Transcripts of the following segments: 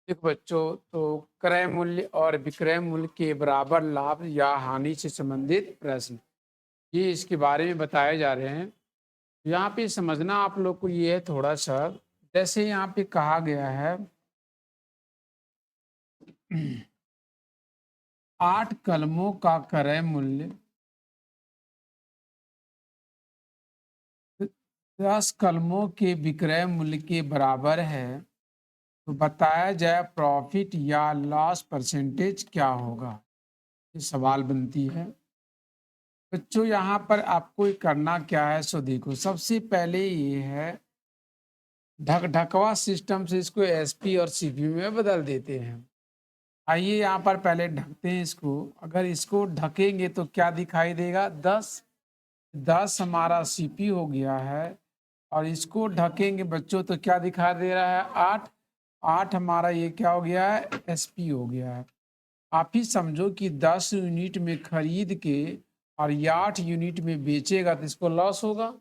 देखो बच्चों, तो क्रय मूल्य और विक्रय मूल्य के बराबर लाभ या हानि से संबंधित प्रश्न, ये इसके बारे में बताए जा रहे हैं। यहाँ पे समझना आप लोग को ये है थोड़ा सा, जैसे यहाँ पे कहा गया है 8 कलमों का क्रय मूल्य 10 कलमों के विक्रय मूल्य के बराबर है, तो बताया जाए प्रॉफिट या लॉस परसेंटेज क्या होगा। ये सवाल बनती है। बच्चों यहाँ पर आपको करना क्या है, सो देखो सबसे पहले ये है ढकवा सिस्टम से इसको एसपी और सीपी में बदल देते हैं। आइए यहाँ पर पहले ढकते हैं इसको। अगर इसको ढकेंगे तो क्या दिखाई देगा, 10 हमारा सीपी हो गया है। और इसको ढकेंगे बच्चों तो क्या दिखा दे रहा है, 8 हमारा ये क्या हो गया है, एसपी हो गया है। आप ही समझो कि 10 यूनिट में खरीद के और ये 8 यूनिट में बेचेगा तो इसको लॉस होगा।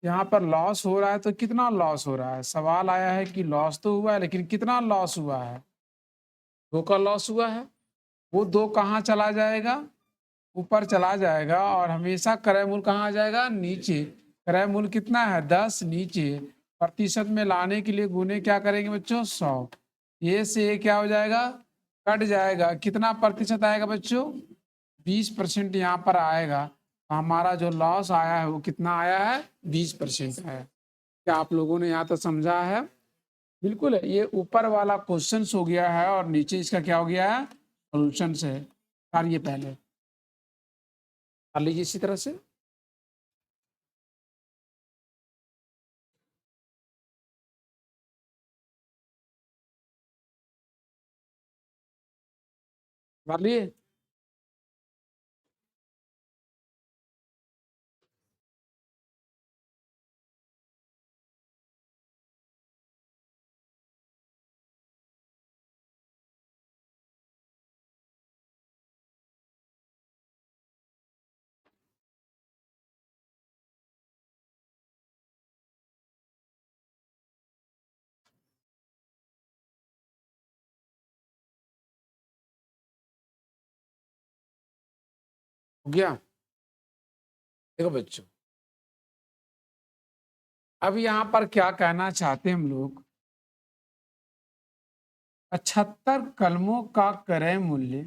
यहाँ पर लॉस हो रहा है तो कितना लॉस हो रहा है, सवाल आया है कि लॉस तो हुआ है लेकिन कितना लॉस हुआ है, 2 का लॉस हुआ है। वो 2 कहाँ चला जाएगा, ऊपर चला जाएगा। और हमेशा क्रय मूल्य कहाँ आ जाएगा, नीचे। क्रय मूल्य कितना है, 10, नीचे प्रतिशत में लाने के लिए गुने क्या करेंगे बच्चों, 100। ये से ये क्या हो जाएगा, कट जाएगा। कितना प्रतिशत आएगा बच्चों, 20% यहाँ पर आएगा। तो हमारा जो लॉस आया है वो कितना आया है, 20% है। क्या आप लोगों ने यहाँ तक समझा है, बिल्कुल है। ये ऊपर वाला क्वेश्चन हो गया है और नीचे इसका क्या हो गया है, सोल्यूशन है। कार्य पहले कर लीजिए इसी तरह से। कर लिए, हो गया। देखो बच्चों, अब यहाँ पर क्या कहना चाहते हैं हम लोग, 75 कलमों का क्रय मूल्य,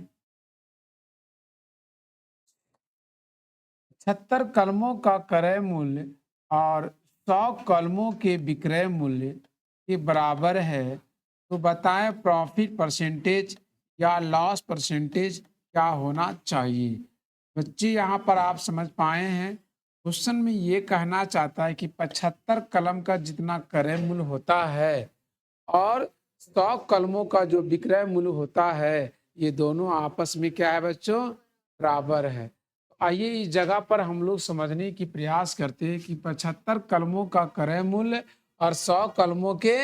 76 कलमों का क्रय मूल्य और 100 कलमों के विक्रय मूल्य के बराबर है, तो बताएं प्रॉफिट परसेंटेज या लॉस परसेंटेज क्या होना चाहिए। बच्चे यहाँ पर आप समझ पाए हैं, क्वेश्चन में ये कहना चाहता है कि 75 कलम का जितना क्रय मूल्य होता है और 100 कलमों का जो विक्रय मूल्य होता है, ये दोनों आपस में क्या है बच्चों, बराबर है। आइए इस जगह पर हम लोग समझने की प्रयास करते हैं कि 75 कलमों का क्रय मूल्य और 100 कलमों के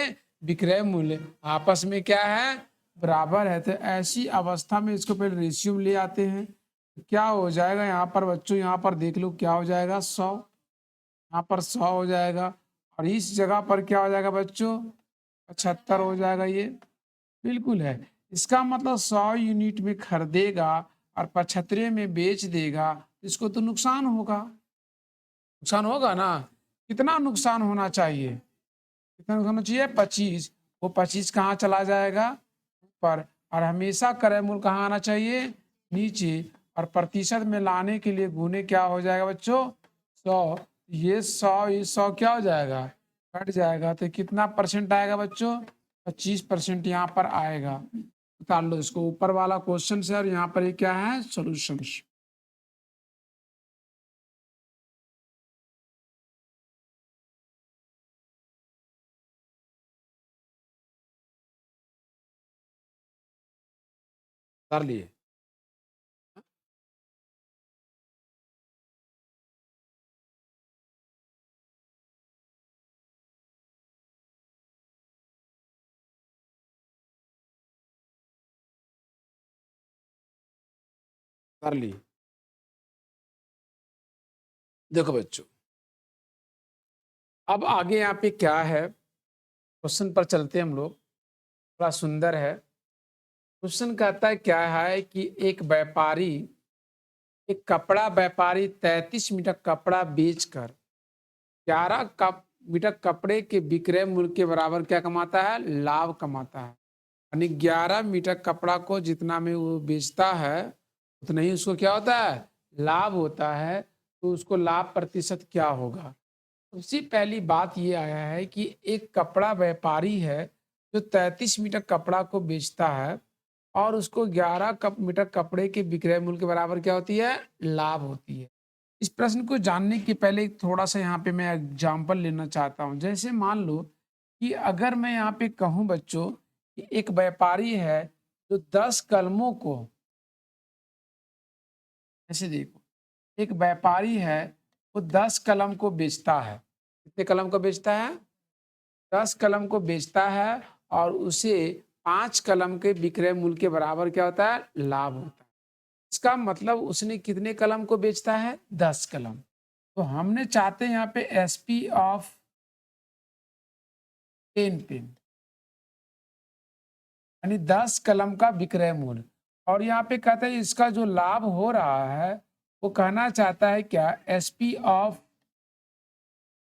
विक्रय मूल्य आपस में क्या है, बराबर है। तो ऐसी अवस्था में इसको पहले रेशियो में ले आते हैं। क्या हो जाएगा यहाँ पर बच्चों, यहाँ पर देख लो क्या हो जाएगा, 100, यहाँ पर 100 हो जाएगा। और इस जगह पर क्या हो जाएगा बच्चों, 75 हो जाएगा। ये बिल्कुल है। इसका मतलब 100 यूनिट में खरीदेगा और 75 में बेच देगा, इसको तो नुकसान होगा, नुकसान होगा ना। कितना नुकसान होना चाहिए, कितना नुकसान होना चाहिए, 25। वो 25 कहाँ चला जाएगा, ऊपर। और हमेशा क्रय मूल्य कहाँ आना चाहिए, नीचे। और प्रतिशत में लाने के लिए गुने क्या हो जाएगा बच्चों, 100। ये 100, ये 100 क्या हो जाएगा, कट जाएगा। तो कितना परसेंट आएगा बच्चों, 25% यहाँ पर आएगा। उतार लो इसको, ऊपर वाला क्वेश्चन से और यहाँ पर ये क्या है, सोल्यूशन। कर लिए, कर लिए। देखो बच्चों, अब आगे यहाँ पे क्या है, क्वेश्चन पर चलते हैं हम लोग। बड़ा सुंदर है। क्वेश्चन कहता है क्या है कि एक कपड़ा व्यापारी 33 मीटर कपड़ा बेचकर 11 मीटर कपड़े के विक्रय मूल्य के बराबर क्या कमाता है? लाभ कमाता है। यानी 11 मीटर कपड़ा को जितना में वो बेचता है उतना ही उसको क्या होता है? लाभ होता है। तो उसको लाभ प्रतिशत क्या होगा? सबसे पहली बात ये आया है कि एक कपड़ा व्यापारी है जो 33 मीटर कपड़ा को बेचता है और उसको 11 मीटर कपड़े के विक्रय मूल्य के बराबर क्या होती है? लाभ होती है। इस प्रश्न को जानने के पहले एक थोड़ा-सा यहाँ पे मैं एग्जाम्पल लेना चाहता हूँ। जैसे मान लो कि अगर मैं यहाँ पे कहूँ बच्चों कि एक व्यापारी है जो 10 कलमों को ऐसे देखो, एक व्यापारी है वो 10 कलम को बेचता है। कितने कलम को बेचता है? 10 कलम को बेचता है और उसे 5 कलम के विक्रय मूल्य के बराबर क्या होता है? लाभ होता है। इसका मतलब उसने कितने कलम को बेचता है? 10 कलम। तो हमने चाहते हैं यहाँ पे एसपी ऑफ 10 पेन यानी 10 कलम का विक्रय मूल्य और यहाँ पे कहते हैं इसका जो लाभ हो रहा है वो कहना चाहता है क्या? एसपी ऑफ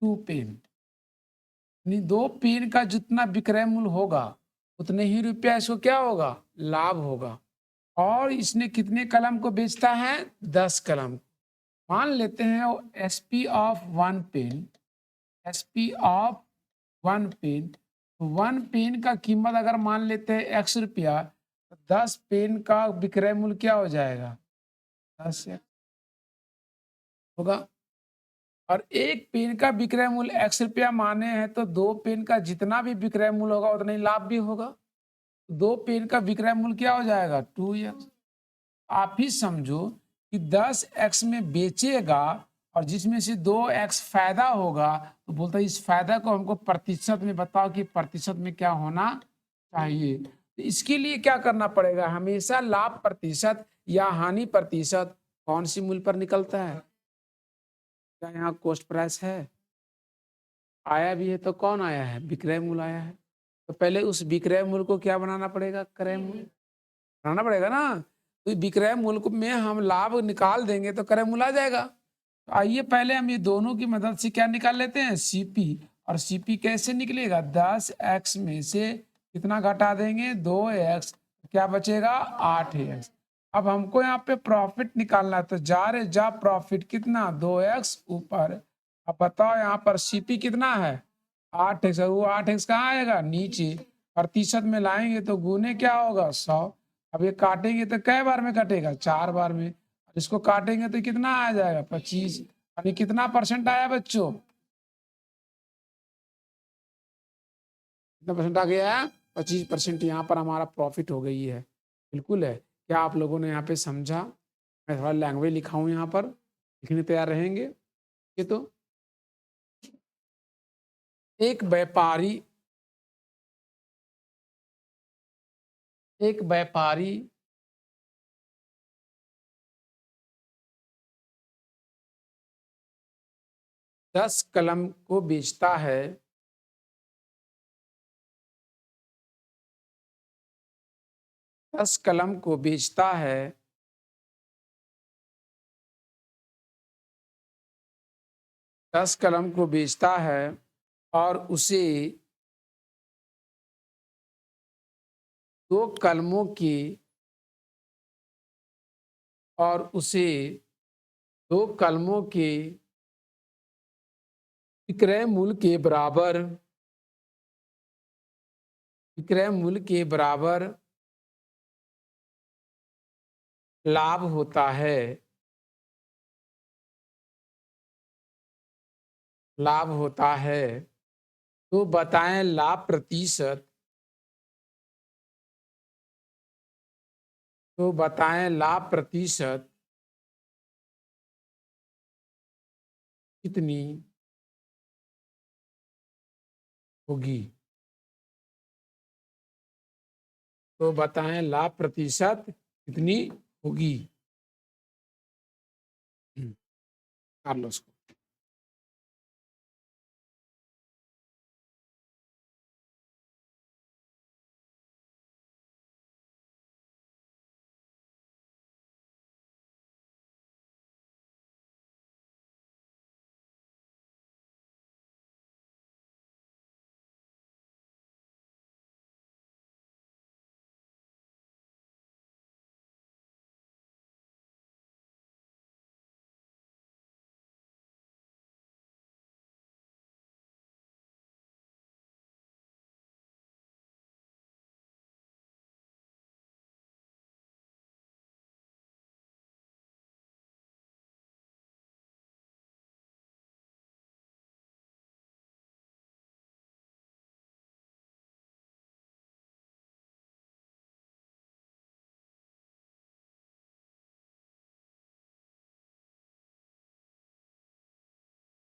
2 पेन यानी 2 पेन का जितना विक्रय मूल्य होगा उतने ही रुपया इसको क्या होगा? लाभ होगा। और इसने कितने कलम को बेचता है? 10 कलम। मान लेते हैं वो SP of 1 pen, SP of 1 pen, 1 pen का कीमत अगर मान लेते हैं x रुपया तो 10 पेन का विक्रय मूल्य क्या हो जाएगा? 10 होगा। और एक पेन का विक्रय मूल्य x रुपया माने हैं तो 2 पेन का जितना भी विक्रय मूल्य होगा उतना ही लाभ भी होगा। 2 पेन का विक्रय मूल्य क्या हो जाएगा? 2x। आप ही समझो कि 10x में बेचेगा और जिसमें से 2x फायदा होगा तो बोलता है इस फायदा को हमको प्रतिशत में बताओ कि प्रतिशत में क्या होना चाहिए। तो इसके लिए क्या करना पड़ेगा? हमेशा लाभ प्रतिशत या हानि प्रतिशत कौन सी मूल्य पर निकलता है? क्या यहाँ कॉस्ट प्राइस है? आया भी है तो कौन आया है? विक्रय मूल्य आया है। तो पहले उस विक्रय मूल्य को क्या बनाना पड़ेगा? क्रय मूल्य बनाना पड़ेगा ना। तो विक्रय मूल्य में हम लाभ निकाल देंगे तो क्रय मूल्य आ जाएगा। तो आइए पहले हम ये दोनों की मदद से क्या निकाल लेते हैं? सीपी। और सीपी कैसे निकलेगा? 10x में से कितना घटा देंगे? 2x। क्या बचेगा? 8x। अब हमको यहाँ पे प्रॉफिट निकालना है तो जा प्रॉफिट कितना? 2x ऊपर। अब बताओ यहाँ पर सीपी कितना है? 8x। वो 8x कहाँ आएगा? नीचे। प्रतिशत में लाएंगे तो गुने क्या होगा? 100। अब ये काटेंगे तो कै बार में कटेगा? 4 बार में। इसको काटेंगे तो कितना आ जाएगा? 25। यानी कितना परसेंट आया बच्चों? कितना परसेंट आ गया है? 25% यहाँ पर हमारा प्रॉफिट हो गई है। बिल्कुल है। क्या आप लोगों ने यहाँ पे समझा? मैं थोड़ा लैंग्वेज लिखा हूँ यहाँ पर, लिखने तैयार रहेंगे? ये तो एक व्यापारी एक व्यापारी 10 कलम को बेचता है। 10 कलम को बेचता है 10 कलम को बेचता है और उसे 2 कलमों की और उसे 2 कलमों के विक्रय मूल्य के बराबर लाभ होता है। लाभ होता है। तो बताएं लाभ प्रतिशत। तो बताएं लाभ प्रतिशत कितनी होगी? तो बताएं लाभ प्रतिशत कितनी होगी? कर लो उसको।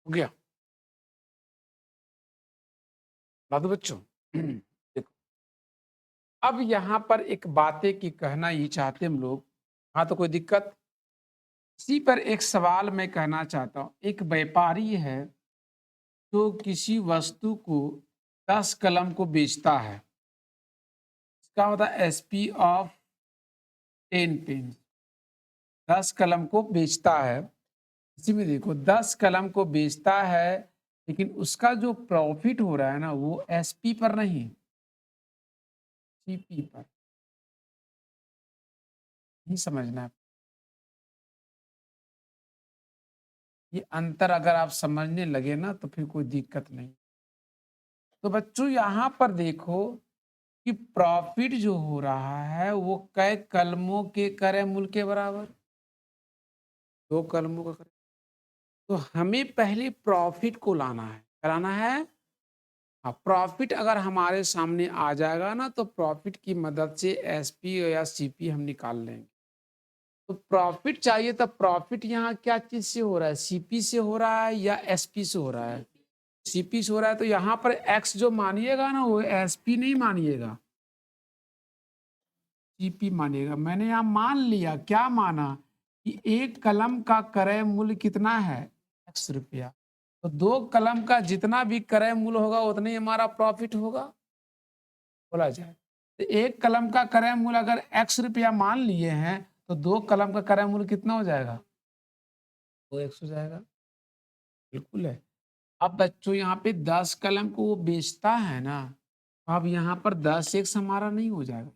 हो गया? बता दो बच्चों। देखो, अब यहाँ पर एक बात है कि कहना ये चाहते हम लोग, हाँ तो कोई दिक्कत? इसी पर एक सवाल मैं कहना चाहता हूँ। एक व्यापारी है जो किसी वस्तु को 10 कलम को बेचता है। इसका होता है एसपी ऑफ 10 पेन। 10 कलम को बेचता है। इसी में देखो 10 कलम को बेचता है, लेकिन उसका जो प्रॉफिट हो रहा है ना वो एसपी पर नहीं, सीपी पर। नहीं समझना है। ये अंतर अगर आप समझने लगे ना तो फिर कोई दिक्कत नहीं। तो बच्चों यहाँ पर देखो कि प्रॉफिट जो हो रहा है वो कै कलमों के करे मूल के बराबर, 2 कलमों का करे। तो हमें पहले प्रॉफिट को लाना है, कराना है। हाँ, प्रॉफिट अगर हमारे सामने आ जाएगा ना तो प्रॉफिट की मदद से एसपी या सीपी हम निकाल लेंगे। तो प्रॉफिट चाहिए तो प्रॉफिट यहाँ क्या चीज से हो रहा है, सीपी से हो रहा है या एसपी से हो रहा है? सीपी से हो रहा है। तो यहाँ पर एक्स जो मानिएगा ना वो एसपी नहीं मानिएगा, सीपी मानिएगा। मैंने यहाँ मान लिया, क्या माना कि एक कलम का क्रय मूल्य कितना है, एक्स रुपया। तो 2 कलम का जितना भी क्रय मूल्य होगा उतना ही हमारा प्रॉफिट होगा, बोला जाए। तो एक कलम का क्रय मूल्य अगर एक्स रुपया मान लिए हैं तो 2 कलम का क्रय मूल्य कितना हो जाएगा, 2x हो जाएगा। बिल्कुल है। अब बच्चों यहाँ पे 10 कलम को वो बेचता है ना, अब यहाँ पर 10x हमारा नहीं हो जाएगा,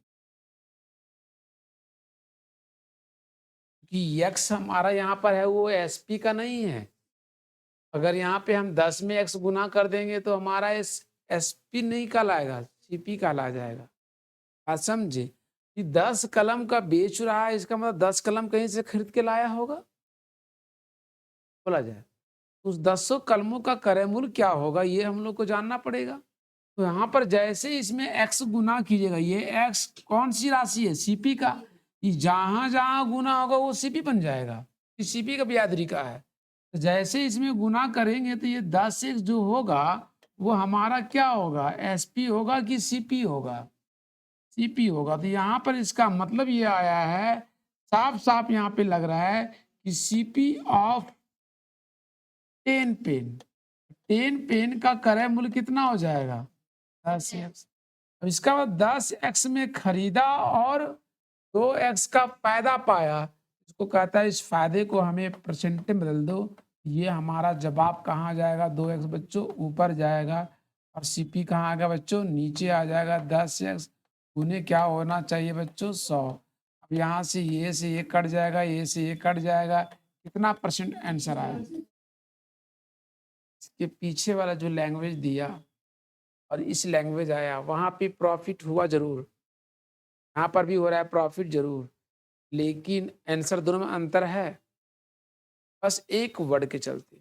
कि x हमारा यहाँ पर है वो एसपी का नहीं है। अगर यहाँ पे हम 10 में x गुना कर देंगे तो हमारा एस एसपी नहीं कहलाएगा, सीपी कहला जाएगा। आप समझे कि 10 कलम का बेच रहा है, इसका मतलब 10 कलम कहीं से खरीद के लाया होगा, बोला जाए। उस 10 कलमों का क्रय मूल्य क्या होगा ये हम लोग को जानना पड़ेगा। तो यहाँ पर जैसे इसमें x गुना कीजिएगा, ये x कौन सी राशि है, सीपी का। ये जहां जहां गुना होगा वो सीपी बन जाएगा, सीपी का ब्यादरी का है। तो जैसे इसमें गुना करेंगे तो ये 10x जो होगा वो हमारा क्या होगा, एसपी होगा कि सीपी होगा, सीपी होगा। तो यहाँ पर इसका मतलब ये आया है, साफ साफ यहाँ पे लग रहा है कि सीपी ऑफ 10 पेन, 10 पेन का क्रय मूल्य कितना हो जाएगा, 10x। अब इसका बाद 10x में खरीदा और 2x का फायदा पाया, इसको कहता है इस फायदे को हमें परसेंट में बदल दो। ये हमारा जवाब कहाँ जाएगा, 2x बच्चों ऊपर जाएगा और सीपी कहाँ आएगा बच्चों, नीचे आ जाएगा। 10x उन्हें क्या होना चाहिए बच्चों, 100। अब यहाँ से ये कट जाएगा, ये से ये कट जाएगा, कितना परसेंट आंसर आया। इसके पीछे वाला जो लैंग्वेज दिया और इस लैंग्वेज आया, वहां पे प्रॉफिट हुआ जरूर, यहाँ पर भी हो रहा है प्रॉफिट जरूर, लेकिन आंसर दोनों में अंतर है, बस एक वर्ड के चलते।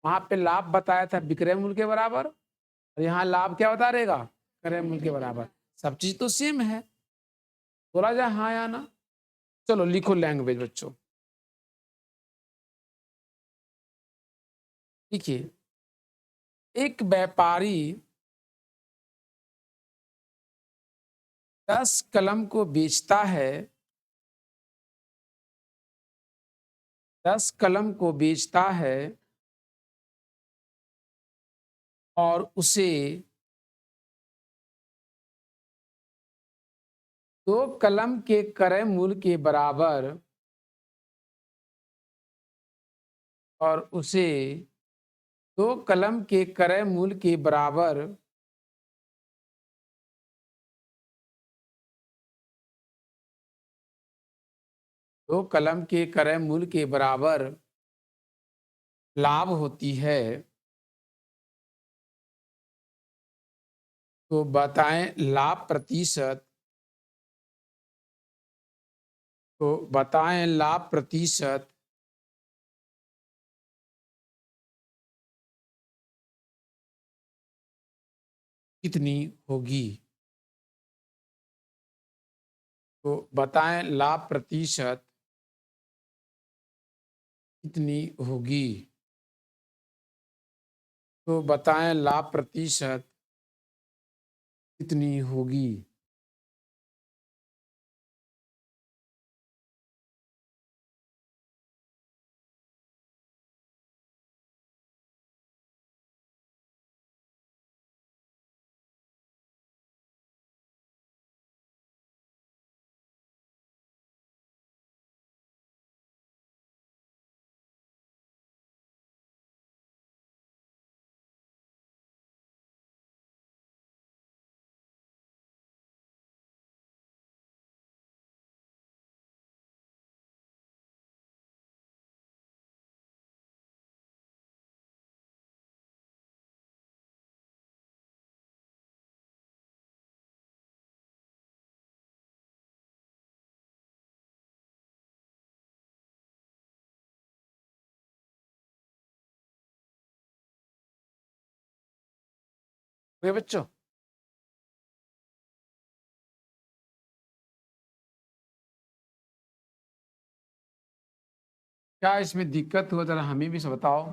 वहां पे लाभ बताया था विक्रय मूल्य के बराबर और यहाँ लाभ क्या बता रहेगा, क्रय मूल्य के बराबर। सब चीज तो सेम है, बोला जाए हाँ या ना। चलो लिखो लैंग्वेज बच्चों। देखिए, एक व्यापारी 10 कलम को बेचता है, 10 कलम को बेचता है और उसे 2 कलम के क्रय मूल्य के बराबर, और उसे 2 कलम के क्रय मूल्य के बराबर 2 कलम के क्रय मूल्य के बराबर लाभ होती है, तो बताएं लाभ प्रतिशत, तो बताएं लाभ प्रतिशत कितनी होगी। तो बताएं लाभ प्रतिशत कितनी होगी? तो बताएं लाभ प्रतिशत कितनी होगी? ओके बच्चों, क्या इसमें दिक्कत हो जरा हमें भी बताओ।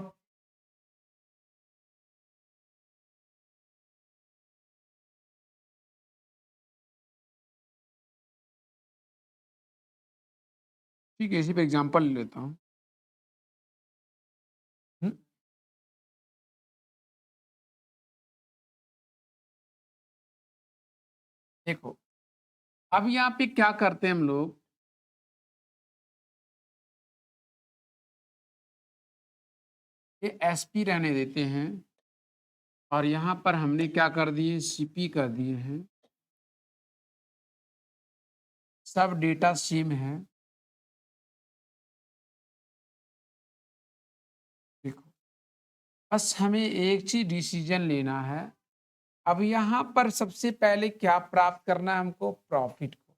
ठीक है, इसी पे एग्जांपल ले लेता हूँ। हम्म, देखो, अब यहाँ पे क्या करते हैं हम लोग, ये एसपी रहने देते हैं और यहाँ पर हमने क्या कर दिए, सीपी कर दिए हैं। सब डेटा सेम है। देखो, बस हमें एक चीज डिसीजन लेना है। अब यहाँ पर सबसे पहले क्या प्राप्त करना है हमको, प्रॉफिट को।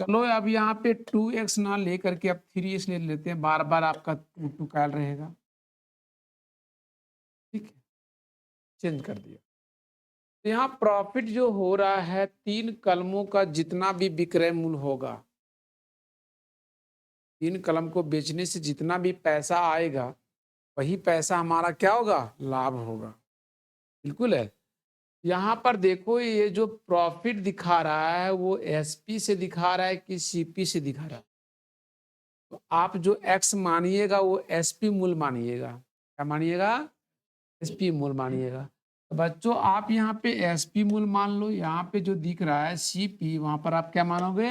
चलो अब यहाँ पे 2x ना लेकर के अब 3x ले लेते हैं, बार बार आपका टू कैल रहेगा। ठीक है, चेंज कर दिया। तो यहाँ प्रॉफिट जो हो रहा है, 3 कलमों का जितना भी विक्रय मूल्य होगा, 3 कलम को बेचने से जितना भी पैसा आएगा, वही पैसा हमारा क्या होगा, लाभ होगा। बिल्कुल है। यहाँ पर देखो, ये जो प्रॉफिट दिखा रहा है वो एसपी से दिखा रहा है कि सीपी से दिखा रहा है। तो आप जो एक्स मानिएगा वो एसपी मूल्य मानिएगा। क्या मानिएगा, एसपी मूल्य मानिएगा। तो बच्चों आप यहाँ पे एसपी मूल्य मान लो, यहाँ पे जो दिख रहा है सीपी, वहां पर आप क्या मानोगे,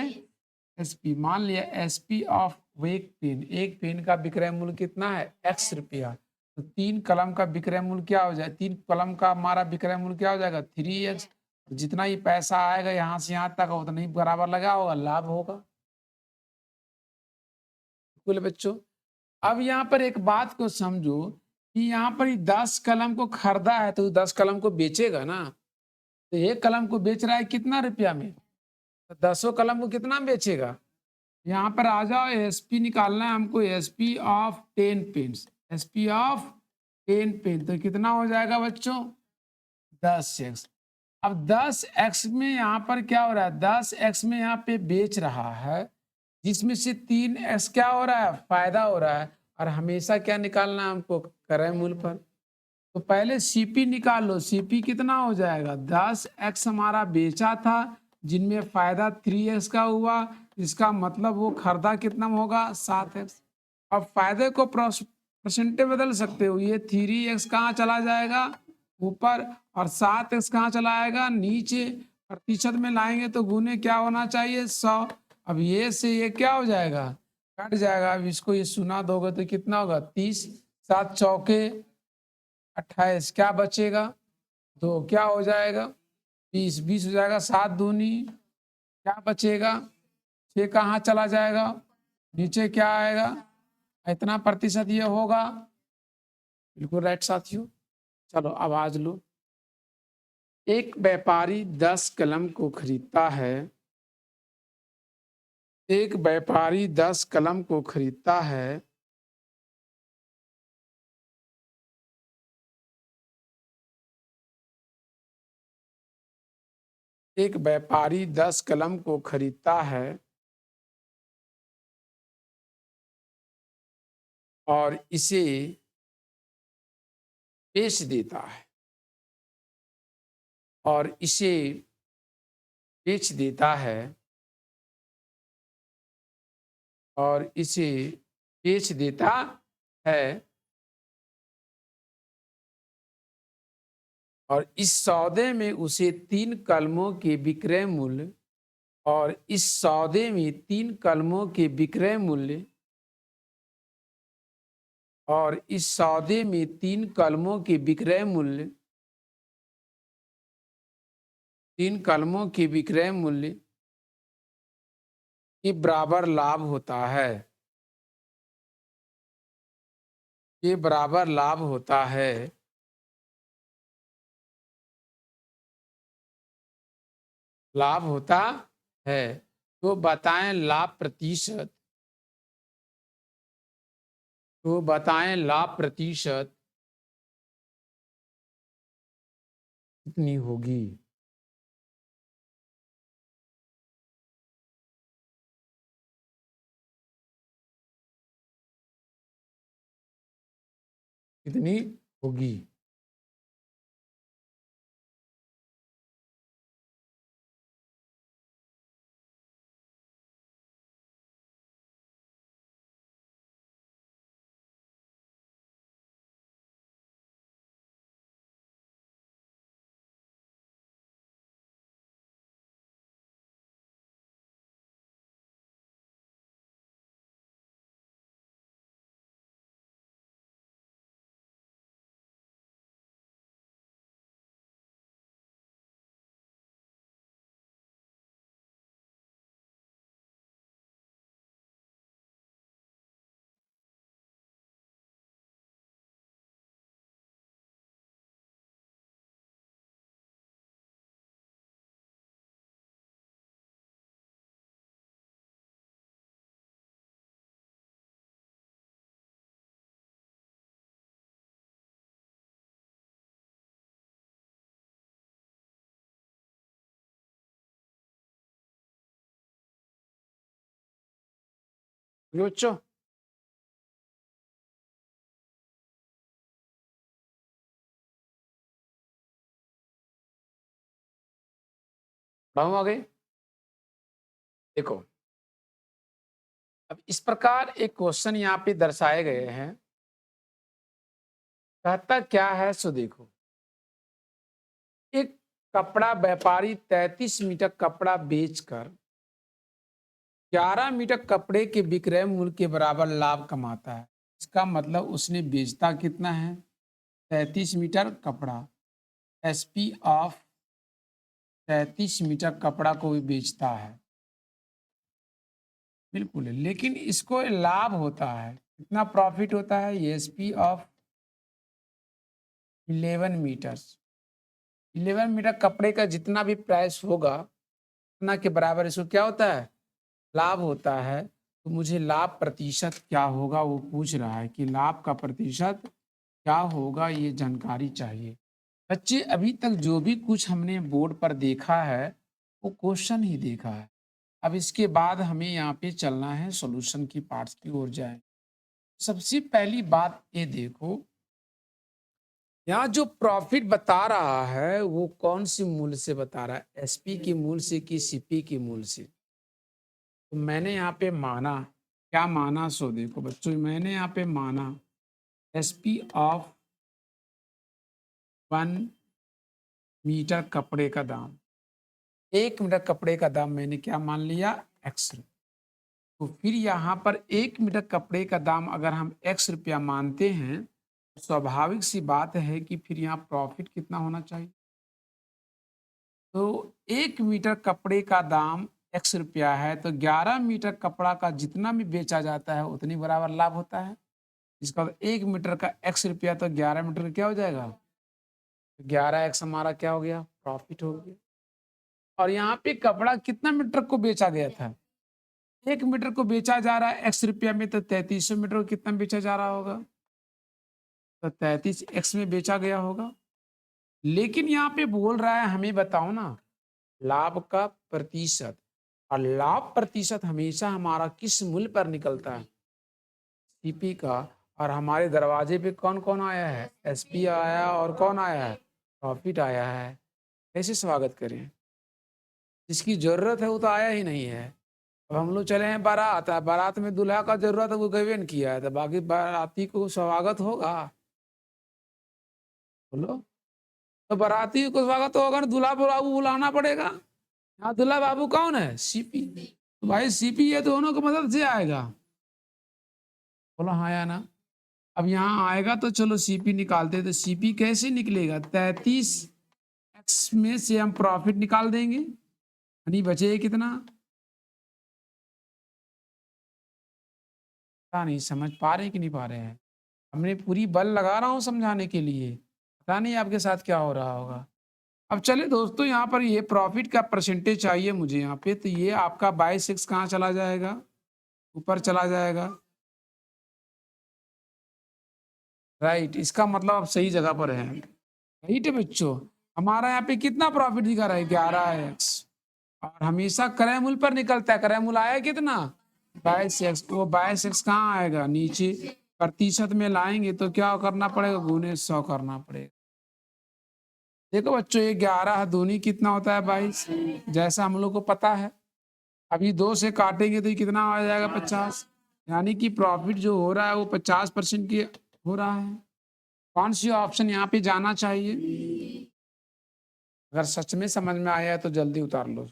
एसपी। मान लिया एसपी ऑफ एक पेन, एक पेन का विक्रय मूल्य कितना है, एक्स रुपया। तो 3 कलम का विक्रय मूल्य क्या हो जाए, 3 कलम का हमारा विक्रय मूल्य क्या हो जाएगा, 3x। जितना ही पैसा आएगा यहाँ से यहाँ तक उतना ही बराबर लगा होगा, लाभ होगा। बोले बच्चों, अब यहाँ पर एक बात को समझो कि यहाँ पर 10 कलम को खरीदा है तो 10 कलम को बेचेगा ना। तो एक कलम को बेच रहा है कितना रुपया में, तो 10 कलम को कितना में बेचेगा। यहाँ पर आ जाओ, एसपी निकालना है हमको, SP of 10 pens, SP of 10 pen तो कितना हो जाएगा बच्चों, 10x। अब 10x में यहाँ पर क्या हो रहा है, 10x में यहाँ पे बेच रहा है, जिसमें से 3x क्या हो रहा है, फायदा हो रहा है। और हमेशा क्या निकालना है हमको, क्रय मूल्य पर। तो पहले सीपी निकाल लो, सीपी कितना हो जाएगा, 10x हमारा बेचा था, जिनमें फायदा 3x का हुआ, इसका मतलब वो खरीदा कितना में होगा, 7x। अब फायदे को परसेंटेज बदल सकते हो, ये 3x कहाँ चला जाएगा, ऊपर, और 7x कहाँ चला आएगा, नीचे। प्रतिशत में लाएंगे तो गुने क्या होना चाहिए, 100। अब ये से ये क्या हो जाएगा, कट जाएगा। अब इसको ये सुना दोगे तो कितना होगा, 30, 7 चौके 28, क्या बचेगा, 2, क्या हो जाएगा, 20, 20 हो जाएगा, 7 दूनी क्या बचेगा, 6 कहाँ चला जाएगा, नीचे क्या आएगा, इतना प्रतिशत ये होगा। बिल्कुल राइट साथियों। चलो आवाज लो। एक व्यापारी 10 कलम को खरीदता है, एक व्यापारी 10 कलम को खरीदता है, एक व्यापारी 10 कलम को खरीदता है, और इसे बेच देता है और इसे बेच देता है और इसे बेच देता है और इस सौदे में उसे 3 कलमों के विक्रय मूल्य और इस सौदे में 3 कलमों के विक्रय मूल्य और इस सौदे में 3 कलमों के विक्रय मूल्य 3 कलमों के विक्रय मूल्य के बराबर लाभ होता है। ये बराबर लाभ होता है। लाभ होता है। तो बताएं लाभ प्रतिशत। तो बताएं लाभ प्रतिशत कितनी होगी। कितनी होगी। बच्चों बढ़ाऊं आगे। देखो अब इस प्रकार एक क्वेश्चन यहाँ पे दर्शाए गए हैं। कहता क्या है सो देखो। एक कपड़ा व्यापारी 33 मीटर कपड़ा बेचकर 11 मीटर कपड़े के विक्रय मूल्य के बराबर लाभ कमाता है। इसका मतलब उसने बेचता कितना है। 33 मीटर कपड़ा। एसपी ऑफ 33 मीटर कपड़ा को भी बेचता है। बिल्कुल, लेकिन इसको लाभ होता है। कितना प्रॉफिट होता है। SP of 11 metres. 11 मीटर कपड़े का जितना भी प्राइस होगा उतना के बराबर इसको क्या होता है। लाभ होता है। तो मुझे लाभ प्रतिशत क्या होगा वो पूछ रहा है कि लाभ का प्रतिशत क्या होगा, ये जानकारी चाहिए। बच्चे अभी तक जो भी कुछ हमने बोर्ड पर देखा है वो क्वेश्चन ही देखा है। अब इसके बाद हमें यहाँ पे चलना है सॉल्यूशन की पार्ट्स की ओर जाए। सबसे पहली बात ये देखो, यहाँ जो प्रॉफिट बता रहा है वो कौन सी मूल्य से बता रहा है। एसपी की मूल्य से कि सीपी की मूल्य से। तो मैंने यहाँ पे माना, क्या माना सो देखो बच्चों, मैंने यहाँ पे माना एसपी ऑफ 1 मीटर कपड़े का दाम, 1 मीटर कपड़े का दाम मैंने क्या मान लिया, एक्स। तो फिर यहाँ पर 1 मीटर कपड़े का दाम अगर हम एक्स रुपया मानते हैं, स्वाभाविक सी बात है कि फिर यहाँ प्रॉफिट कितना होना चाहिए। तो 1 मीटर कपड़े का दाम एक्स रुपया है, तो 11 मीटर कपड़ा का जितना भी बेचा जाता है उतनी बराबर लाभ होता है। इसका 1 मीटर का एक्स रुपया, तो 11 मीटर का क्या हो जाएगा, 11 एक्स हमारा क्या हो गया, प्रॉफिट हो गया। और यहाँ पे कपड़ा कितना मीटर को बेचा गया था, 1 मीटर को बेचा जा रहा है एक्स रुपया में, तो 3300 मीटर को कितना बेचा जा रहा होगा, तो 33 एक्स में बेचा गया होगा। लेकिन यहाँ पे बोल रहा है हमें बताओ ना लाभ का प्रतिशत, और लाभ प्रतिशत हमेशा हमारा किस मूल्य पर निकलता है, सीपी का। और हमारे दरवाजे पे कौन कौन आया है, एसपी आया और कौन आया है, प्रॉफिट आया है। कैसे स्वागत करें? जिसकी जरूरत है वो तो आया ही नहीं है। अब हम लोग चले हैं बारात, अब बारात में दूल्हा का जरूरत है वो गए नहीं किया है, तो बाकी बाराती को स्वागत होगा? बोलो। तो बाराती को स्वागत होगा ना, दूल्हा बाबू बुलाना पड़ेगा। हाँ, दूल्हा बाबू कौन है, सीपी। तो भाई सीपी ये दोनों की मदद से आएगा। बोलो हाँ या ना। अब यहाँ आएगा तो चलो सीपी निकालते हैं। तो सीपी कैसे निकलेगा, 33x में से हम प्रॉफिट निकाल देंगे, यानी बचे कितना, पता नहीं समझ पा रहे कि नहीं पा रहे हैं। हमने पूरी बल लगा रहा हूँ समझाने के लिए, पता नहीं आपके साथ क्या हो रहा होगा। अब चले दोस्तों, यहाँ पर ये प्रॉफिट का परसेंटेज चाहिए मुझे यहाँ पे, तो ये आपका 22x कहाँ चला जाएगा, ऊपर चला जाएगा। राइट, इसका मतलब आप सही जगह पर है। राइट है बच्चों, हमारा यहाँ पे कितना प्रॉफिट दिखा रहा है, 11x। और हमेशा क्रय मूल्य पर निकलता है, क्रय मूल्य आया कितना, 22x। वो 22x कहाँ आएगा, नीचे प्रतिशत में लाएंगे तो क्या करना पड़ेगा, गुने 100 करना पड़ेगा। देखो बच्चों, ये 11 दूनी कितना होता है, 22, जैसा हम लोग को पता है। अभी 2 से काटेंगे तो ये कितना आ जाएगा, 50। यानी कि प्रॉफिट जो हो रहा है वो 50% की हो रहा है। कौन सी ऑप्शन यहाँ पे जाना चाहिए? अगर सच में समझ में आया है तो जल्दी उतार लो।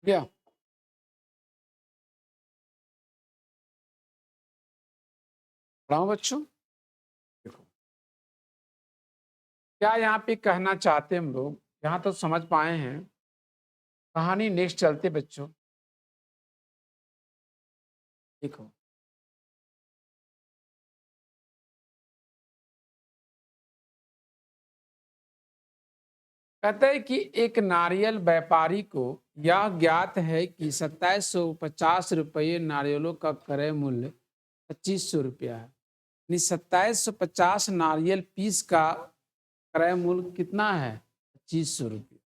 क्या पढ़ाऊं बच्चों? देखो, क्या यहाँ पे कहना चाहते हम लोग, यहाँ तो समझ पाए हैं। कहानी नेक्स्ट चलते बच्चों। देखो, कहते हैं कि एक नारियल व्यापारी को यह ज्ञात है कि 2750 रुपये नारियलों का क्रय मूल्य 2500 रुपया है। यानी 2750 नारियल पीस का क्रय मूल्य कितना है, 2500 रुपये।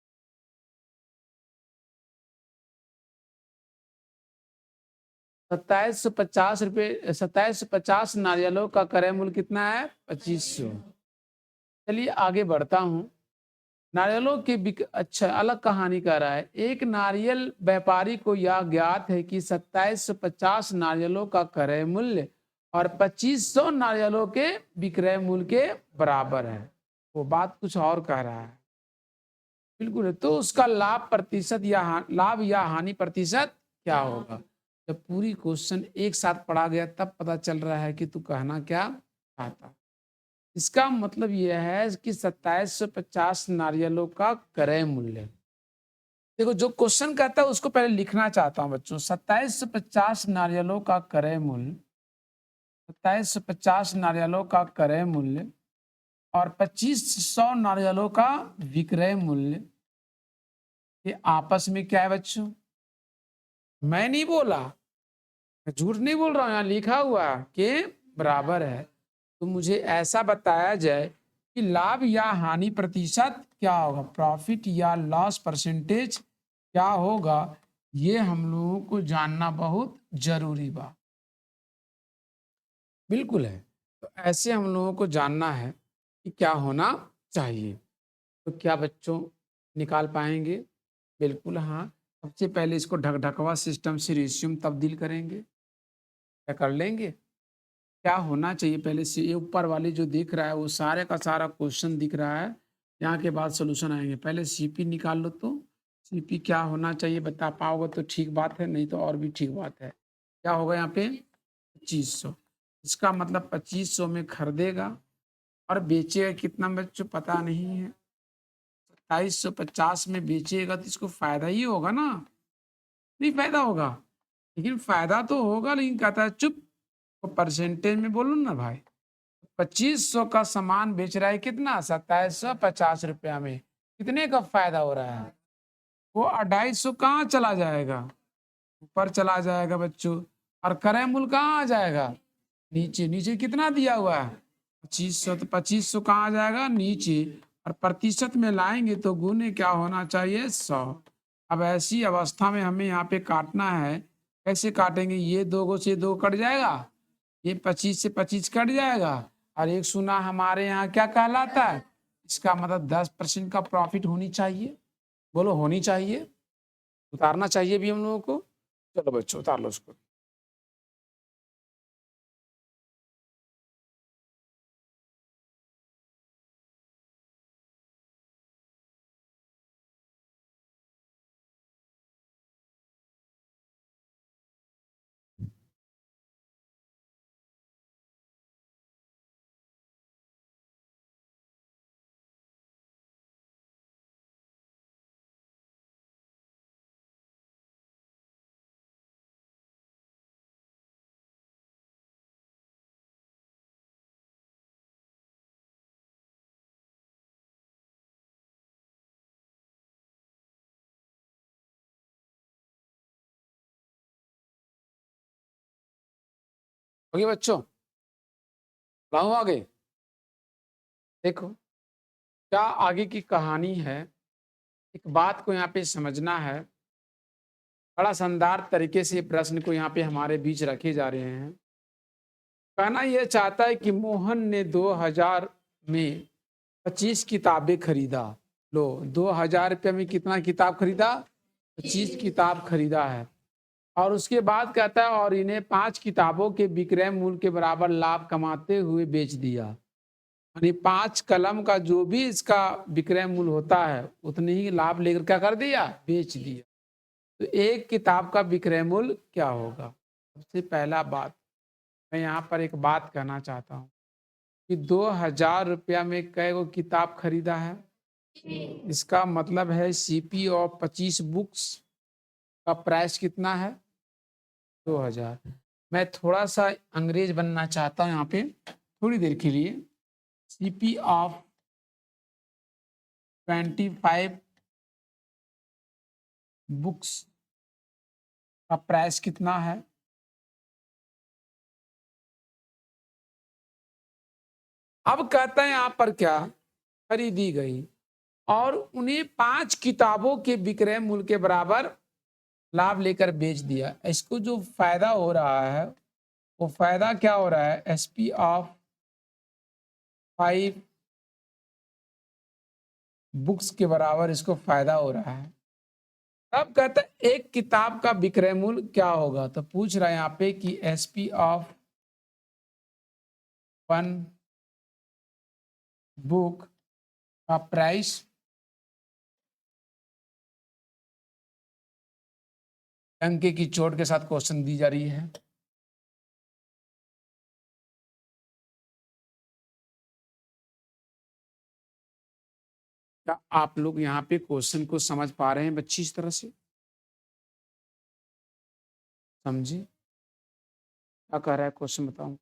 2750 रुपये, 2750 नारियलों का क्रय मूल्य कितना है, 2500। चलिए आगे बढ़ता हूँ। नारियलों के अच्छा, अलग कहानी कर रहा है। एक नारियल व्यापारी को यह ज्ञात है कि 2750 नारियलों का क्रय मूल्य और 2500 नारियलों के विक्रय मूल्य के बराबर है। वो बात कुछ और कह रहा है। बिल्कुल है। तो उसका लाभ प्रतिशत या लाभ या हानि प्रतिशत क्या होगा? जब पूरी क्वेश्चन एक साथ पढ़ा गया तब पता चल रहा है कि तू कहना क्या चाहता। इसका मतलब यह है कि 2750 नारियलों का क्रय मूल्य। देखो, जो क्वेश्चन कहता है उसको पहले लिखना चाहता हूं बच्चों। 2750 नारियलों का क्रय मूल्य, 2750 नारियलों का क्रय मूल्य और 2500 नारियलों का विक्रय मूल्य, ये आपस में क्या है बच्चों? मैं नहीं बोला, मैं झूठ नहीं बोल रहा हूं, यहाँ लिखा हुआ के बराबर है। तो मुझे ऐसा बताया जाए कि लाभ या हानि प्रतिशत क्या होगा, प्रॉफिट या लॉस परसेंटेज क्या होगा, ये हम लोगों को जानना बहुत जरूरी बा। बिल्कुल है। तो ऐसे हम लोगों को जानना है कि क्या होना चाहिए। तो क्या बच्चों निकाल पाएंगे? बिल्कुल हाँ। सबसे पहले इसको ढकवा सिस्टम से रेशियो में तब्दील करेंगे। क्या कर लेंगे? क्या होना चाहिए पहले से ये ऊपर वाले जो दिख रहा है वो सारे का सारा क्वेश्चन दिख रहा है। यहाँ के बाद सॉल्यूशन आएँगे। पहले सीपी निकाल लो तो। सीपी क्या होना चाहिए बता पाओगे तो ठीक बात है, नहीं तो और भी ठीक बात है। क्या होगा यहाँ पे? 2500। इसका मतलब 2500 में खरीदेगा और बेचेगा कितना बच्चों पता नहीं है। 2750 में बेचेगा तो इसको फ़ायदा ही होगा ना? नहीं फ़ायदा होगा। लेकिन फ़ायदा तो होगा लेकिन कहता है चुप, तो परसेंटेज में बोलो ना भाई। 2500 का सामान बेच रहा है कितना? 2750 रुपया में। कितने का फ़ायदा हो रहा है? वो 250 कहाँ चला जाएगा? ऊपर चला जाएगा बच्चों। और क्रय मूल्य कहाँ आ जाएगा? नीचे। नीचे कितना दिया हुआ है? 2500 तो 2500 कहाँ आ जाएगा? नीचे। और प्रतिशत में लाएँगे तो गुणे क्या होना चाहिए? 100। अब ऐसी अवस्था में हमें यहाँ पे काटना है। कैसे काटेंगे? ये 2 गो से 2 कट जाएगा। ये 25 से 25 कट जाएगा और एक शून्य हमारे यहाँ क्या कहलाता है? इसका मतलब 10% का प्रॉफिट होनी चाहिए। बोलो होनी चाहिए। उतारना चाहिए भी हम लोगों को। चलो बच्चों उतार लो उसको। ओके बच्चों, बढ़ाऊँ आगे? देखो, क्या आगे की कहानी है। एक बात को यहाँ पे समझना है। बड़ा शानदार तरीके से प्रश्न को यहाँ पे हमारे बीच रखे जा रहे हैं। कहना ये चाहता है कि मोहन ने 2000 में 25 किताबें खरीदा। लो 2000 रुपये में कितना किताब खरीदा? 25 किताब खरीदा है। और उसके बाद कहता है और इन्हें 5 किताबों के विक्रय मूल्य के बराबर लाभ कमाते हुए बेच दिया। यानी 5 कलम का जो भी इसका विक्रय मूल्य होता है उतने ही लाभ लेकर क्या कर दिया? बेच दिया। तो एक किताब का विक्रय मूल्य क्या होगा? सबसे पहला बात मैं यहाँ पर एक बात कहना चाहता हूँ कि 2000 रुपया में कै गो किताब खरीदा है? इसका मतलब है सीपी ऑफ 25 बुक्स का प्राइस कितना है? 2000। मैं थोड़ा सा अंग्रेज बनना चाहता हूँ यहाँ पे थोड़ी देर के लिए। सीपी ऑफ 25 बुक्स का प्राइस कितना है? अब कहता है यहाँ पर क्या? खरीदी गई और उन्हें 5 किताबों के विक्रय मूल्य के बराबर लाभ लेकर बेच दिया। इसको जो फायदा हो रहा है वो फायदा क्या हो रहा है? एसपी ऑफ 5 बुक्स के बराबर इसको फायदा हो रहा है। अब कहता है एक किताब का विक्रय मूल्य क्या होगा? तो पूछ रहा है यहाँ पे कि एसपी ऑफ 1 बुक का प्राइस अंके की चोट के साथ क्वेश्चन दी जा रही है। क्या आप लोग यहाँ पे क्वेश्चन को समझ पा रहे हैं बच्ची इस तरह से? समझे? क्या कह रहा है क्वेश्चन बताऊं?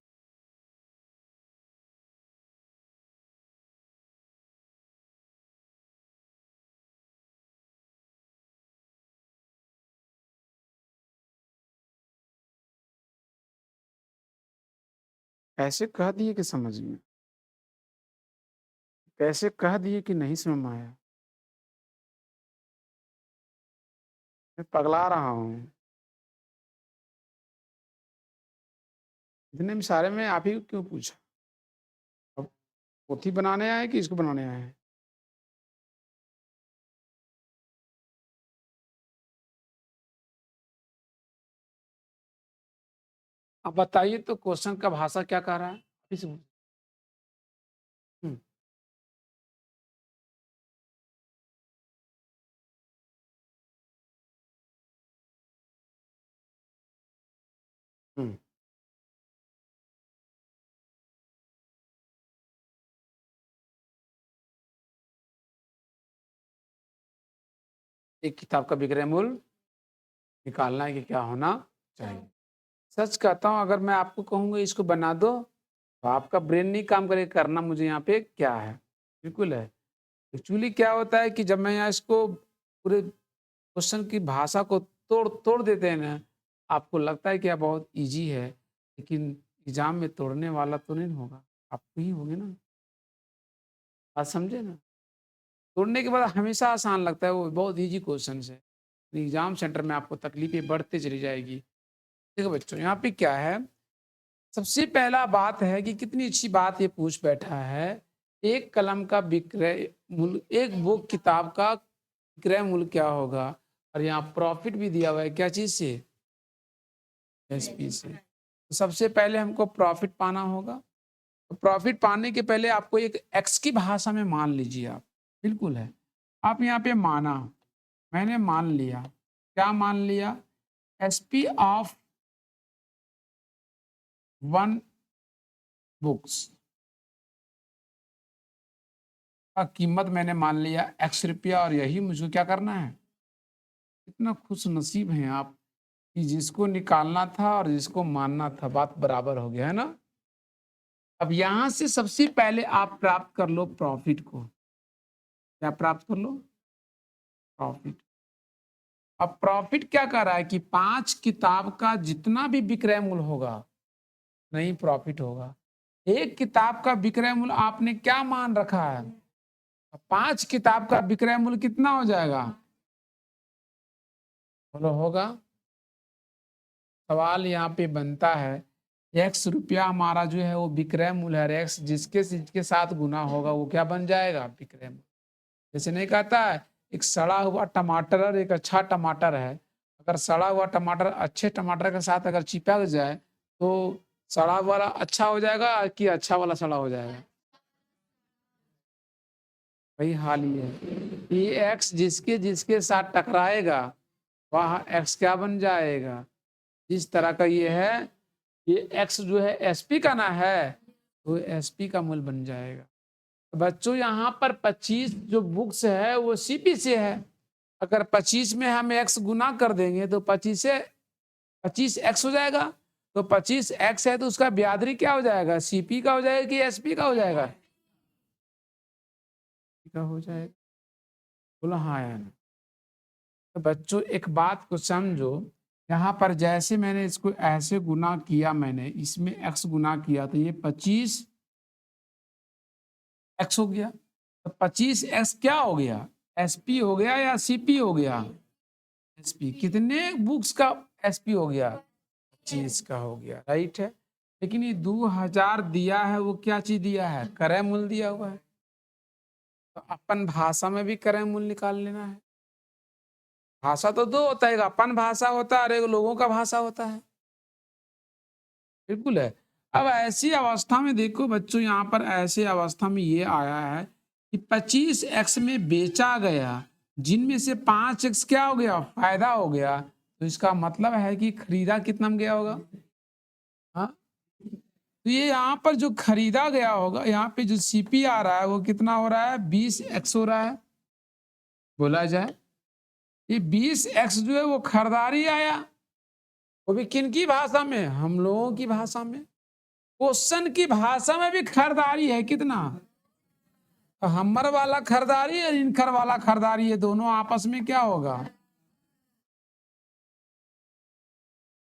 ऐसे कह दिए कि समझ में, कैसे कह दिए कि नहीं समझ में आया? मैं पगला रहा हूँ। इतने में सारे में आप ही क्यों पूछा? अब पोथी बनाने आए कि इसको बनाने आए हैं? अब बताइए तो क्वेश्चन का भाषा क्या कह रहा है? हम्म, हम्म, एक किताब का विक्रय मूल्य निकालना है कि क्या होना चाहिए। सच कहता हूँ, अगर मैं आपको कहूँगा इसको बना दो तो आपका ब्रेन नहीं काम करेगा, करना मुझे यहाँ पे क्या है। बिल्कुल है। एक्चुअली क्या होता है कि जब मैं यहाँ इसको पूरे क्वेश्चन की भाषा को तोड़ तोड़ देते हैं ना, आपको लगता है कि यह बहुत इजी है, लेकिन एग्जाम में तोड़ने वाला तो नहीं होगा, आप ही होंगे ना। बात समझे ना? तोड़ने के बाद हमेशा आसान लगता है, वो बहुत इजी क्वेश्चन है। एग्जाम सेंटर में आपको तकलीफें बढ़ती चली जाएगी। देखो बच्चों, यहाँ पे क्या है, सबसे पहला बात है कि कितनी अच्छी बात ये पूछ बैठा है। एक कलम का विक्रय मूल्य, एक बुक किताब का विक्रय मूल्य क्या होगा, और यहाँ प्रॉफिट भी दिया हुआ है क्या चीज से? एसपी से। तो सबसे पहले हमको प्रॉफिट पाना होगा। तो प्रॉफिट पाने के पहले आपको एक एक्स की भाषा में मान लीजिए आप। बिल्कुल है। आप यहाँ पे माना, मैंने मान लिया। क्या मान लिया? एसपी ऑफ वन बुक्स का कीमत मैंने मान लिया एक्स रुपया, और यही मुझे क्या करना है। इतना खुश नसीब हैं आप कि जिसको निकालना था और जिसको मानना था, बात बराबर हो गया है ना। अब यहां से सबसे पहले आप प्राप्त कर लो प्रॉफिट को। क्या प्राप्त कर लो? प्रॉफिट। अब प्रॉफिट क्या कर रहा है कि 5 किताब का जितना भी विक्रय मूल्य होगा, नहीं प्रॉफिट होगा। एक किताब का विक्रय मूल्य आपने क्या मान रखा है? 5 किताब का विक्रय मूल्य कितना हो जाएगा? बोलो होगा। सवाल यहाँ पे बनता है, एक्स रुपया हमारा जो है वो विक्रय मूल्य है, एक्स जिसके जिसके साथ गुना होगा वो क्या बन जाएगा? विक्रय मूल्य। जैसे नहीं कहता है, एक सड़ा हुआ टमाटर और एक अच्छा टमाटर है। अगर सड़ा हुआ टमाटर अच्छे टमाटर के साथ अगर चिपक जाए तो सड़ा वाला अच्छा हो जाएगा कि अच्छा वाला सड़ा हो जाएगा? वही हाल ही है। ये एक्स जिसके जिसके साथ टकराएगा वह एक्स क्या बन जाएगा? जिस तरह का ये है, ये एक्स जो है एसपी का ना है, तो एसपी का मूल्य बन जाएगा। तो बच्चों यहाँ पर 25 जो बुक्स है वो सीपी से है। अगर 25 में हम एक्स गुना कर देंगे तो 25 से 25 एक्स हो जाएगा। तो 25 एक्स है तो उसका ब्यादरी क्या हो जाएगा? सीपी का हो जाएगा कि एसपी का हो जाएगा? का हो जाएगा। बोला हाँ यार। तो बच्चों एक बात को समझो, यहाँ पर जैसे मैंने इसको ऐसे गुना किया, मैंने इसमें एक्स गुना किया तो ये 25 एक्स हो गया। तो 25 एक्स क्या हो गया? एसपी हो गया या सीपी हो गया? एसपी। कितने बुक्स का एसपी हो गया? 25 का हो गया, राइट है। लेकिन ये 2000 दिया है, वो क्या चीज दिया है? क्रय मूल्य दिया हुआ है। तो अपन भाषा में भी क्रय मूल्य निकाल लेना है। भाषा तो दो होता है, एक अपन भाषा होता है और एक लोगों का भाषा होता है। बिल्कुल है। अब ऐसी अवस्था में देखो बच्चों, यहाँ पर ऐसी अवस्था में ये आया है कि 25 एक्स में बेचा गया, जिनमें से 5 एक्स क्या हो गया? फायदा हो गया। तो इसका मतलब है कि खरीदा कितना में गया होगा? हाँ। तो ये यहाँ पर जो खरीदा गया होगा, यहाँ पे जो सीपी आ रहा है वो कितना हो रहा है? 20 एक्स हो रहा है। बोला जाए ये 20 एक्स जो है वो खरीदारी आया, वो भी किन की भाषा में? हम लोगों की भाषा में। क्वेश्चन की भाषा में भी खरीदारी है कितना? हमर वाला खरीदारी और इनकर वाला खरीदारी है, दोनों आपस में क्या होगा?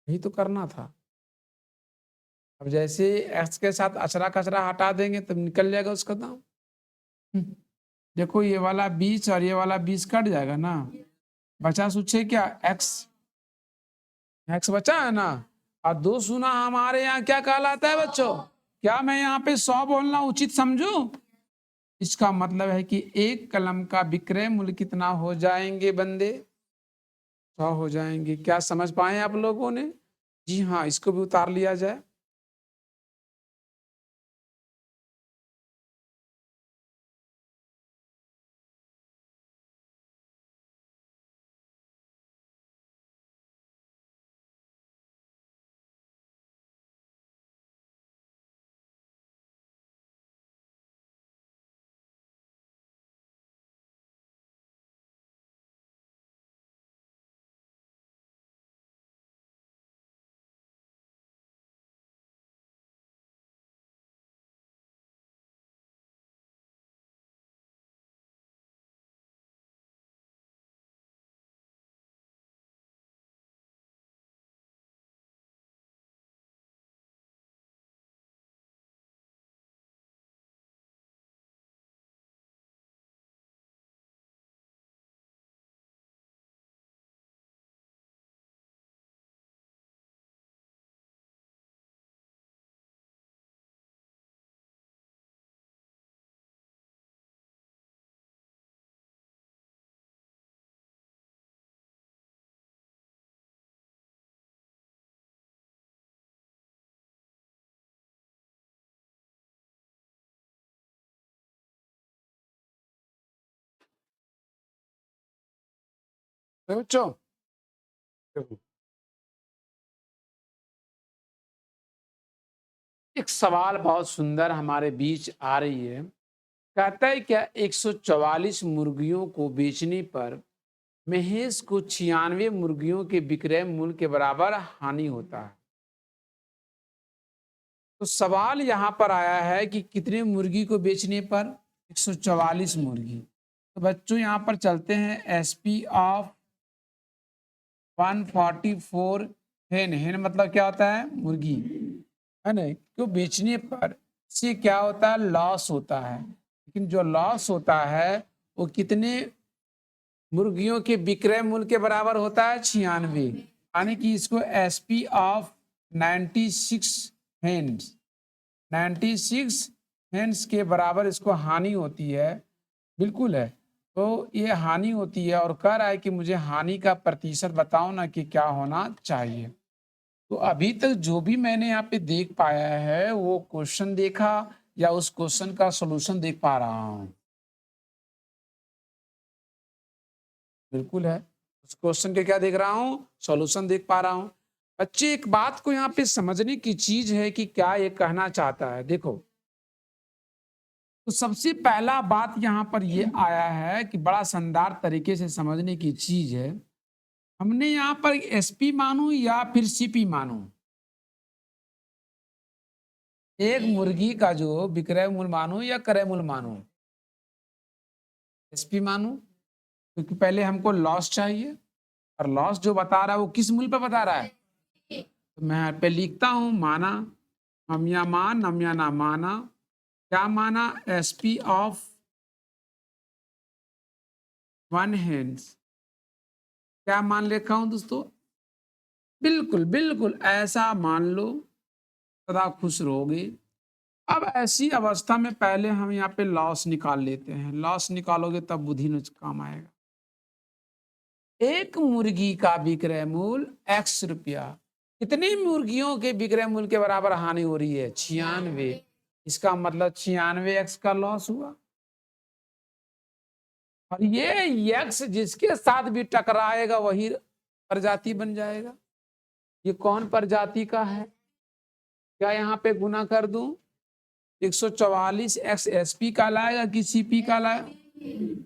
यही तो करना था। अब जैसे एक्स के साथ अचरा कचरा हटा देंगे तब निकल जाएगा उसका दाम। हम्म, देखो ये वाला 20 और ये वाला 20 कट जाएगा ना, बचा सूचे क्या? एक्स। एक्स बचा है ना। और 2 गुना हमारे यहाँ क्या कहलाता है बच्चों? क्या मैं यहाँ पे 100 बोलना उचित समझू? इसका मतलब है कि एक कलम का विक्रय मूल्य कितना हो जाएंगे बंदे? 100 हो जाएंगे। क्या समझ पाए आप लोगों ने? जी हाँ, इसको भी उतार लिया जाए। तो बच्चों देखो, एक सवाल बहुत सुंदर हमारे बीच आ रही है। कहता है क्या 144 मुर्गियों को बेचने पर महेश को 96 मुर्गियों के विक्रय मूल्य के बराबर हानि होता है। तो सवाल यहाँ पर आया है कि कितने मुर्गी को बेचने पर 144 मुर्गी। तो बच्चों यहाँ पर चलते हैं एसपी ऑफ 144 हेन। हेन मतलब क्या होता है? मुर्गी, है ना। क्यों बेचने पर से क्या होता है? लॉस होता है। लेकिन जो लॉस होता है वो कितने मुर्गियों के विक्रय मूल्य के बराबर होता है? 96। यानी कि इसको एसपी ऑफ 96 हेन्स, 96 हेन्स के बराबर इसको हानि होती है। बिल्कुल है। तो ये हानि होती है और कह रहा है कि मुझे हानि का प्रतिशत बताओ ना कि क्या होना चाहिए। तो अभी तक जो भी मैंने यहाँ पे देख पाया है वो क्वेश्चन देखा या उस क्वेश्चन का सॉल्यूशन देख पा रहा हूँ? बिल्कुल है। उस क्वेश्चन के क्या देख रहा हूँ? सॉल्यूशन देख पा रहा हूँ। बच्चे एक बात को यहाँ पे समझने की चीज है कि क्या ये कहना चाहता है। देखो, तो सबसे पहला बात यहाँ पर ये आया है कि बड़ा शानदार तरीके से समझने की चीज है। हमने यहाँ पर एसपी मानू या फिर सीपी मानू? एक मुर्गी का जो विक्रय मूल्य मानू या क्रय मूल्य मानू? एसपी मानू, क्योंकि पहले हमको लॉस चाहिए और लॉस जो बता रहा है वो किस मूल्य पे बता रहा है? तो मैं यहाँ पे लिखता हूं माना, हम या मान, हम या ना माना। क्या माना? SP of 1 pens. क्या मान लिखा हूं दोस्तों? बिल्कुल बिल्कुल ऐसा मान लो, सदा खुश रहोगे। अब ऐसी अवस्था में पहले हम यहाँ पे लॉस निकाल लेते हैं। लॉस निकालोगे तब बुद्धि न काम आएगा। एक मुर्गी का विक्रय मूल्य एक्स रुपया, कितनी मुर्गियों के विक्रय मूल्य के बराबर हानि हो रही है? 96। इसका मतलब 96 एक्स का लॉस हुआ। और ये यक्स जिसके साथ भी टकराएगा वही प्रजाति बन जाएगा। ये कौन प्रजाति का है? क्या यहाँ पे गुना कर दूं? 144 एक्स एसपी का लाएगा कि सीपी का लाएगा?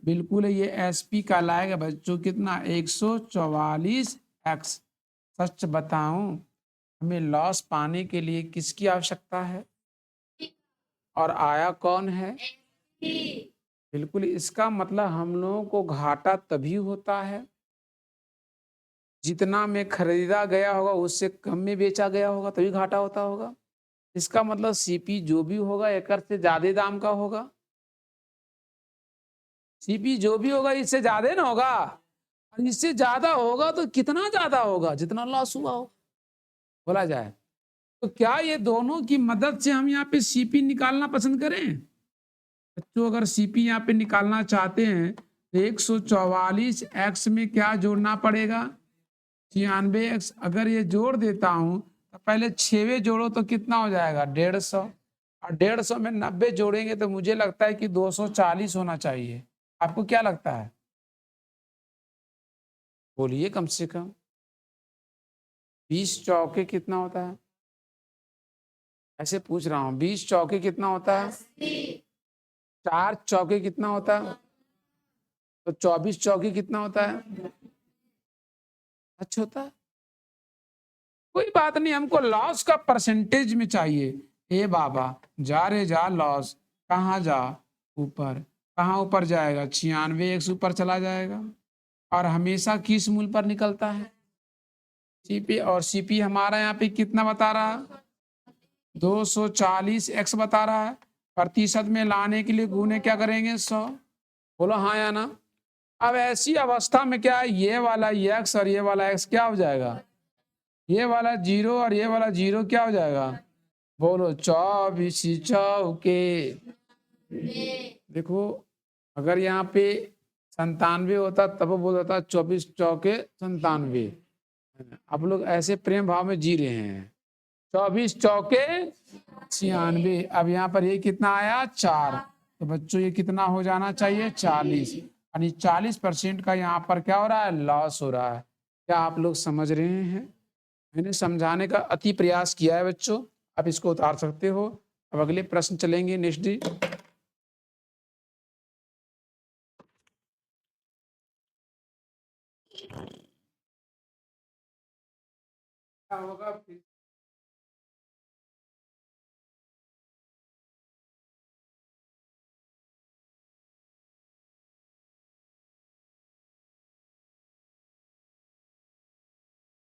बिल्कुल है, ये एसपी का लाएगा बच्चों। कितना? 144 एक्स। सच बताऊं, हमें लॉस पाने के लिए किसकी आवश्यकता है और आया कौन है? बिल्कुल, इसका मतलब हम लोगों को घाटा तभी होता है जितना में खरीदा गया होगा उससे कम में बेचा गया होगा, तभी घाटा होता होगा। इसका मतलब सीपी जो भी होगा एकड़ से ज्यादा दाम का होगा। सीपी जो भी होगा इससे ज्यादा ना होगा, और इससे ज्यादा होगा तो कितना ज्यादा होगा? जितना लॉस हुआ हो बोला जाए। तो क्या ये दोनों की मदद से हम यहाँ पे सीपी निकालना पसंद करें? बच्चों, अगर सीपी यहाँ पे निकालना चाहते हैं तो 144 एक्स में क्या जोड़ना पड़ेगा? 96 एक्स। अगर ये जोड़ देता हूं पहले 6वें जोड़ो तो कितना हो जाएगा 150, और 150 में 90 जोड़ेंगे तो मुझे लगता है कि 240 होना चाहिए। आपको क्या लगता है? बोलिए कम से कम। 20 चौके कितना होता है? ऐसे पूछ रहा हूँ, 20 चौके कितना होता है? 4 चौके कितना होता है? तो 24 चौके कितना होता है? अच्छा होता है। कोई बात नहीं, हमको लॉस का परसेंटेज में चाहिए। ए बाबा, जा रे जा लॉस, कहाँ जा? ऊपर। कहाँ ऊपर जाएगा? 96 एक्स ऊपर चला जाएगा, और हमेशा किस मूल पर निकलता है? सीपी, और सीपी हमारा यहाँ पे कितना बता रहा है? 240 एक्स बता रहा है। प्रतिशत में लाने के लिए गुणे क्या करेंगे? 100। बोलो हाँ या ना। अब ऐसी अवस्था में क्या है, ये वाला एक्स और ये वाला एक्स क्या हो जाएगा? ये वाला 0 और ये वाला 0 क्या हो जाएगा? बोलो 24 चौके। देखो, अगर यहाँ पे 97 होता तब वो बोलता 24 चौके 97। आप लोग ऐसे प्रेम भाव में जी रहे हैं। 24 चौके 96। अब यहाँ पर ये कितना आया? 4। तो बच्चों ये कितना हो जाना चाहिए? 40। यानी 40% का यहाँ पर क्या हो रहा है? लॉस हो रहा है। क्या आप लोग समझ रहे हैं? मैंने समझाने का अति प्रयास किया है बच्चों, आप इसको उतार सकते हो। अब अगले प्रश्न चलेंगे। Next D. क्या होगा?